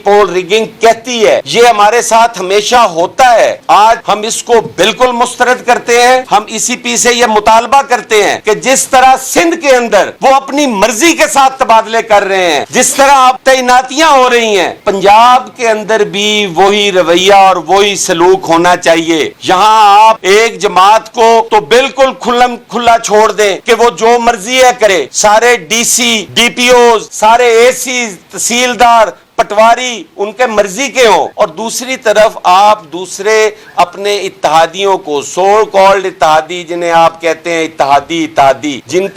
پول rigging کہتی ہے یہ ہمارے ساتھ ہمیشہ ہوتا ہے. آج ہم اس کو بالکل مسترد کرتے ہیں. ہم اسی پی سے یہ مطالبہ کرتے ہیں کہ جس طرح سندھ کے اندر وہ اپنی مرضی کے ساتھ تبادلے کر رہے ہیں, جس طرح اب تعیناتیاں ہو رہی ہیں, پنجاب کے اندر بھی وہی رویہ اور وہی سلوک ہونا چاہیے. یہاں آپ ایک جماعت کو تو بالکل کھلا چھوڑ دیں کہ وہ جو مرضی ہے کرے, سارے D C D P Os سارے اے سی تحصیلدار پٹواری ان کے مرضی کے ہوں, اور دوسری طرف آپ دوسرے اپنے اتحادیوں کو سو کالڈ اتحادی جنہیں آپ کہتے ہیں اتحادی جن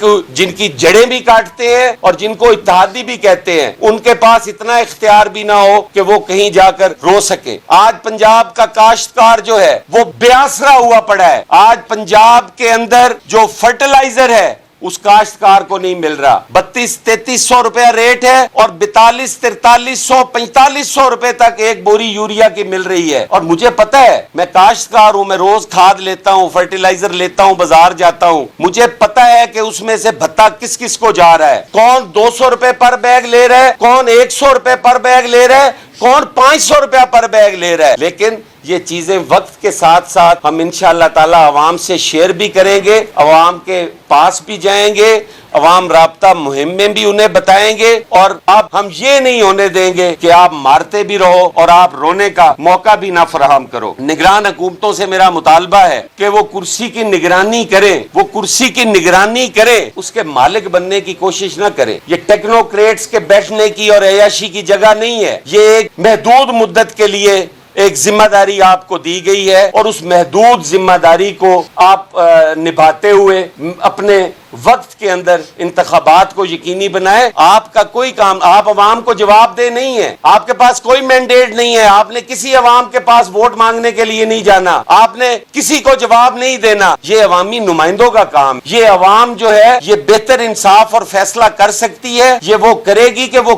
کی جڑیں بھی کاٹتے ہیں اور جن کو اتحادی بھی کہتے ہیں, ان کے پاس اتنا اختیار بھی نہ ہو کہ وہ کہیں جا کر رو سکے. آج پنجاب کا کاشتکار جو ہے وہ بے آسرا ہوا پڑا ہے. آج پنجاب کے اندر جو فرٹیلائزر ہے اس کاشتکار کو نہیں مل رہا. 3200-3300 روپے ریٹ ہے اور 4200-4300-4500 روپے تک ایک بوری یوریا کی مل رہی ہے. اور مجھے پتا ہے, میں کاشتکار ہوں, میں روز کھاد لیتا ہوں, فرٹیلائزر لیتا ہوں, بازار جاتا ہوں. مجھے پتا ہے کہ اس میں سے بھتا کس کس کو جا رہا ہے. کون 200 روپے پر بیگ لے رہا ہے, کون 100 روپے پر بیگ لے رہا ہے, کون 500 روپے پر بیگ لے رہا ہے. لیکن یہ چیزیں وقت کے ساتھ ساتھ ہم انشاءاللہ تعالی عوام سے شیئر بھی کریں گے, عوام کے پاس بھی جائیں گے, عوام رابطہ مہم میں بھی انہیں بتائیں گے. اور اب ہم یہ نہیں ہونے دیں گے کہ آپ مارتے بھی رہو اور آپ رونے کا موقع بھی نہ فراہم کرو. نگران حکومتوں سے میرا مطالبہ ہے کہ وہ کرسی کی نگرانی کریں, وہ کرسی کی نگرانی کریں, اس کے مالک بننے کی کوشش نہ کریں. یہ ٹیکنوکریٹس کے بیٹھنے کی اور عیاشی کی جگہ نہیں ہے. یہ ایک محدود مدت کے لیے ایک ذمہ داری آپ کو دی گئی ہے, اور اس محدود ذمہ داری کو آپ نبھاتے ہوئے اپنے وقت کے اندر انتخابات کو یقینی بنائیں. آپ کا کوئی کام, آپ عوام کو جواب دہ نہیں ہے, آپ کے پاس کوئی مینڈیٹ نہیں ہے, آپ نے کسی عوام کے پاس ووٹ مانگنے کے لیے نہیں جانا, آپ نے کسی کو جواب نہیں دینا. یہ عوامی نمائندوں کا کام. یہ عوام جو ہے یہ بہتر انصاف اور فیصلہ کر سکتی ہے. یہ وہ کرے گی کہ وہ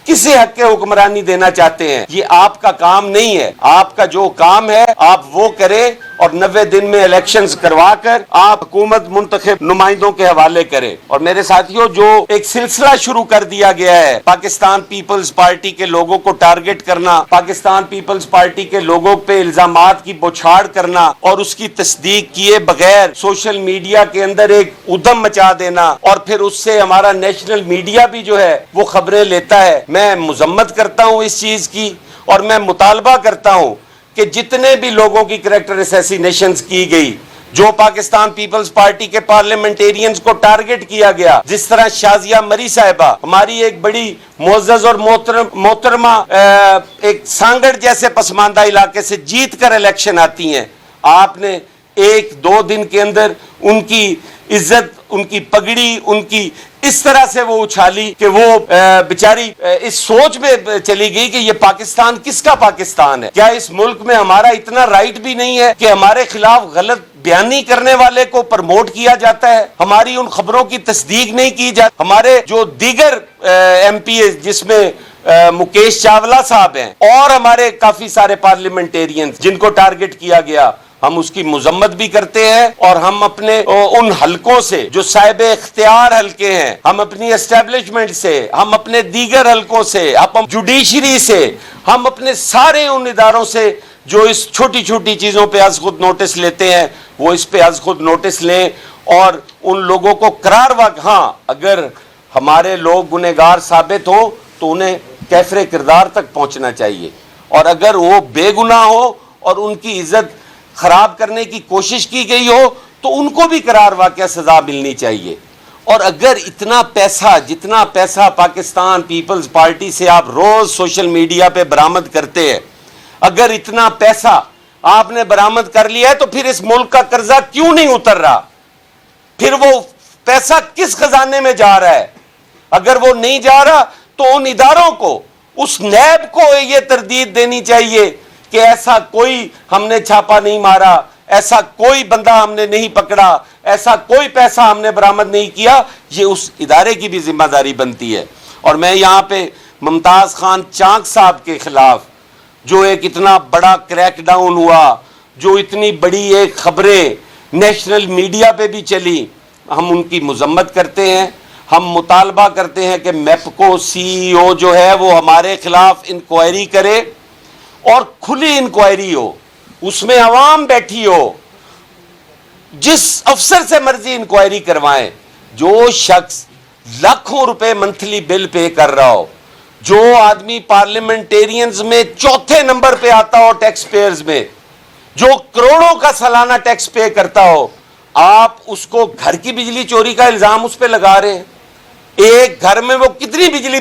کسی حق کے حکمرانی دینا چاہتے ہیں. یہ آپ کا کام نہیں ہے. آپ کا جو کام ہے آپ وہ کریں, اور 90 دن میں الیکشنز کروا کر آپ حکومت منتخب نمائندوں کے حوالے کریں. اور میرے ساتھیوں, جو ایک سلسلہ شروع کر دیا گیا ہے پاکستان پیپلز پارٹی کے لوگوں کو ٹارگٹ کرنا, پاکستان پیپلز پارٹی کے لوگوں پہ الزامات کی بوچھاڑ کرنا اور اس کی تصدیق کیے بغیر سوشل میڈیا کے اندر ایک ادھم مچا دینا, اور پھر اس سے ہمارا نیشنل میڈیا بھی جو ہے وہ خبریں لیتا ہے. میں مذمت کرتا ہوں اس چیز کی, اور میں مطالبہ کرتا ہوں کہ جتنے بھی لوگوں کی کریکٹر اسیسینیشنز کی گئی, جو پاکستان پیپلز پارٹی کے پارلیمنٹیرینز کو ٹارگٹ کیا گیا, جس طرح شازیہ مری صاحبہ ہماری ایک بڑی معزز اور محترمہ ایک سانگڑ جیسے پسماندہ علاقے سے جیت کر الیکشن آتی ہیں, آپ نے 1-2 دن کے اندر ان کی عزت, ان کی پگڑی, ان کی اس طرح سے وہ اچھالی کہ وہ بیچاری اس سوچ میں چلی گئی کہ یہ پاکستان کس کا پاکستان ہے. کیا اس ملک میں ہمارا اتنا رائٹ بھی نہیں ہے کہ ہمارے خلاف غلط بیانی کرنے والے کو پرموٹ کیا جاتا ہے, ہماری ان خبروں کی تصدیق نہیں کی جاتی. ہمارے جو دیگر ایم پی جس میں مکیش چاولہ صاحب ہیں اور ہمارے کافی سارے پارلیمنٹیرین جن کو ٹارگٹ کیا گیا, ہم اس کی مذمت بھی کرتے ہیں, اور ہم اپنے ان حلقوں سے جو صاحب اختیار حلقے ہیں, ہم اپنی اسٹیبلشمنٹ سے, ہم اپنے دیگر حلقوں سے, ہم جوڈیشری سے, ہم اپنے سارے ان اداروں سے جو اس چھوٹی چھوٹی چیزوں پہ از خود نوٹس لیتے ہیں, وہ اس پہ از خود نوٹس لیں, اور ان لوگوں کو قرار ہاں اگر ہمارے لوگ گنہگار ثابت ہوں تو انہیں کیفر کردار تک پہنچنا چاہیے, اور اگر وہ بے گناہ ہو اور ان کی عزت خراب کرنے کی کوشش کی گئی ہو تو ان کو بھی قرار واقعہ سزا ملنی چاہیے. اور اگر اتنا پیسہ, جتنا پیسہ پاکستان پیپلز پارٹی سے آپ روز سوشل میڈیا پہ برآمد کرتے ہیں, اگر اتنا پیسہ آپ نے برآمد کر لیا ہے تو پھر اس ملک کا قرضہ کیوں نہیں اتر رہا؟ پھر وہ پیسہ کس خزانے میں جا رہا ہے؟ اگر وہ نہیں جا رہا تو ان اداروں کو, اس نیب کو یہ تردید دینی چاہیے کہ ایسا کوئی ہم نے چھاپا نہیں مارا, ایسا کوئی بندہ ہم نے نہیں پکڑا, ایسا کوئی پیسہ ہم نے برآمد نہیں کیا. یہ اس ادارے کی بھی ذمہ داری بنتی ہے. اور میں یہاں پہ ممتاز خان چانک صاحب کے خلاف جو ایک اتنا بڑا کریک ڈاؤن ہوا, جو اتنی بڑی ایک خبریں نیشنل میڈیا پہ بھی چلی, ہم ان کی مذمت کرتے ہیں. ہم مطالبہ کرتے ہیں کہ میپکو سی ای او جو ہے وہ ہمارے خلاف انکوائری کرے اور کھلی انکوائری ہو، اس میں عوام بیٹھی ہو، جس افسر سے مرضی انکوائری کروائیں، جو شخص لاکھوں روپے منتھلی بل پے کر رہا ہو، جو آدمی پارلیمنٹیرینز میں چوتھے نمبر پہ آتا ہو ٹیکس پیئرز میں، جو کروڑوں کا سالانہ ٹیکس پے کرتا ہو، آپ اس کو گھر کی بجلی چوری کا الزام اس پہ لگا رہے ہیں۔ ایک گھر میں وہ کتنی بجلی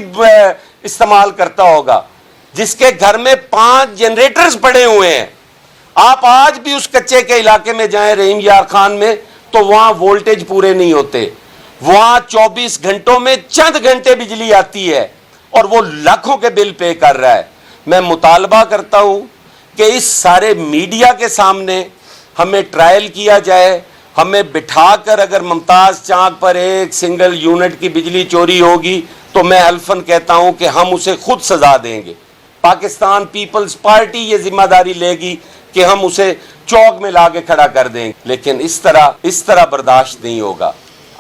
استعمال کرتا ہوگا، جس کے گھر میں 5 جنریٹرز پڑے ہوئے ہیں۔ آپ آج بھی اس کچے کے علاقے میں جائیں رحیم یار خان میں تو وہاں وولٹیج پورے نہیں ہوتے، وہاں 24 گھنٹوں میں چند گھنٹے بجلی آتی ہے اور وہ لاکھوں کے بل پے کر رہا ہے۔ میں مطالبہ کرتا ہوں کہ اس سارے میڈیا کے سامنے ہمیں ٹرائل کیا جائے، ہمیں بٹھا کر اگر ممتاز چاک پر ایک سنگل یونٹ کی بجلی چوری ہوگی تو میں الفن کہتا ہوں کہ ہم اسے خود سزا دیں گے۔ پاکستان پیپلز پارٹی یہ ذمہ داری لے گی کہ ہم اسے چوک میں لا کے کھڑا کر دیں گے، لیکن اس طرح برداشت نہیں ہوگا۔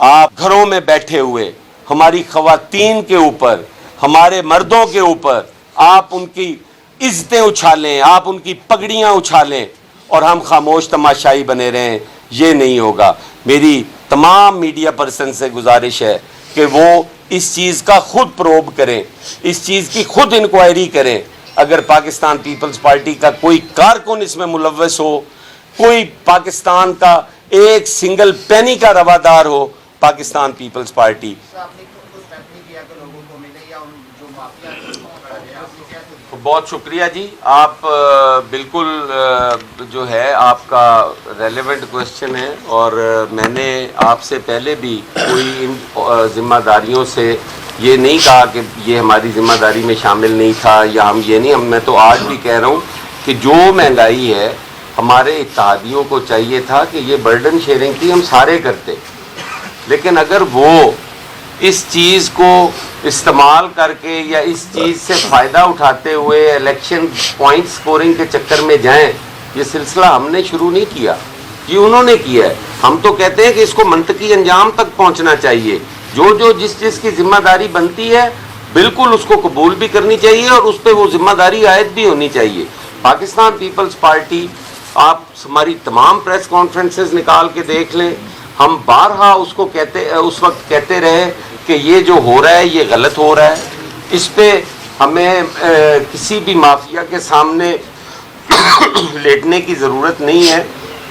آپ گھروں میں بیٹھے ہوئے ہماری خواتین کے اوپر، ہمارے مردوں کے اوپر آپ ان کی عزتیں اچھالیں، آپ ان کی پگڑیاں اچھالیں اور ہم خاموش تماشائی بنے رہیں، یہ نہیں ہوگا۔ میری تمام میڈیا پرسن سے گزارش ہے کہ وہ اس چیز کا خود پروب کریں، اس چیز کی خود انکوائری کریں۔ اگر پاکستان پیپلز پارٹی کا کوئی کارکن اس میں ملوث ہو، کوئی پاکستان کا ایک سنگل پینی کا روادار ہو، پاکستان پیپلز پارٹی بہت شکریہ جی۔ آپ بالکل جو ہے آپ کا ریلیونٹ کوشچن ہے، اور میں نے آپ سے پہلے بھی کوئی ان ذمہ داریوں سے یہ نہیں کہا کہ یہ ہماری ذمہ داری میں شامل نہیں تھا یا ہم یہ نہیں، میں تو آج بھی کہہ رہا ہوں کہ جو مہنگائی ہے ہمارے اتحادیوں کو چاہیے تھا کہ یہ برڈن شیئرنگ تھی، ہم سارے کرتے، لیکن اگر وہ اس چیز کو استعمال کر کے یا اس چیز سے فائدہ اٹھاتے ہوئے الیکشن پوائنٹ سکورنگ کے چکر میں جائیں، یہ سلسلہ ہم نے شروع نہیں کیا، یہ انہوں نے کیا ہے۔ ہم تو کہتے ہیں کہ اس کو منطقی انجام تک پہنچنا چاہیے، جو جس کی ذمہ داری بنتی ہے بالکل اس کو قبول بھی کرنی چاہیے اور اس پہ وہ ذمہ داری عائد بھی ہونی چاہیے۔ پاکستان پیپلز پارٹی، آپ ہماری تمام پریس کانفرنسز نکال کے دیکھ لیں، ہم بارہا اس وقت کہتے رہے کہ یہ جو ہو رہا ہے یہ غلط ہو رہا ہے، اس پہ ہمیں کسی بھی مافیا کے سامنے لیٹنے کی ضرورت نہیں ہے۔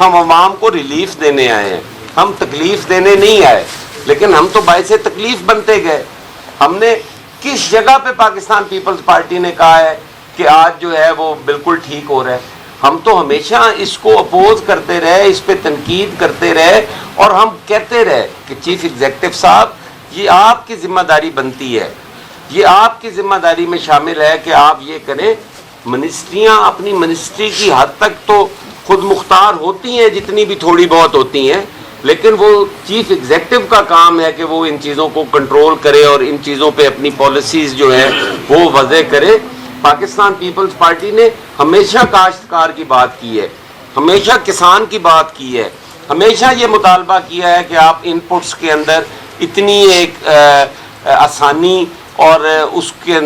ہم عوام کو ریلیف دینے آئے ہیں، ہم تکلیف دینے نہیں آئے، لیکن ہم تو باعث تکلیف بنتے گئے۔ ہم نے کس جگہ پہ پاکستان پیپلز پارٹی نے کہا ہے کہ آج جو ہے وہ بالکل ٹھیک ہو رہا ہے؟ ہم تو ہمیشہ اس کو اپوز کرتے رہے، اس پہ تنقید کرتے رہے، اور ہم کہتے رہے کہ چیف ایگزیکٹو صاحب یہ آپ کی ذمہ داری بنتی ہے، یہ آپ کی ذمہ داری میں شامل ہے کہ آپ یہ کریں۔ منسٹریاں اپنی منسٹری کی حد تک تو خود مختار ہوتی ہیں جتنی بھی تھوڑی بہت ہوتی ہیں، لیکن وہ چیف ایگزیکٹو کا کام ہے کہ وہ ان چیزوں کو کنٹرول کرے اور ان چیزوں پہ اپنی پالیسیز جو ہیں وہ وضع کرے۔ پاکستان پیپلز پارٹی نے ہمیشہ کاشتکار کی بات کی ہے، ہمیشہ کسان کی بات کی ہے، ہمیشہ یہ مطالبہ کیا ہے کہ آپ ان پٹس کے اندر اتنی ایک آسانی اور اس کے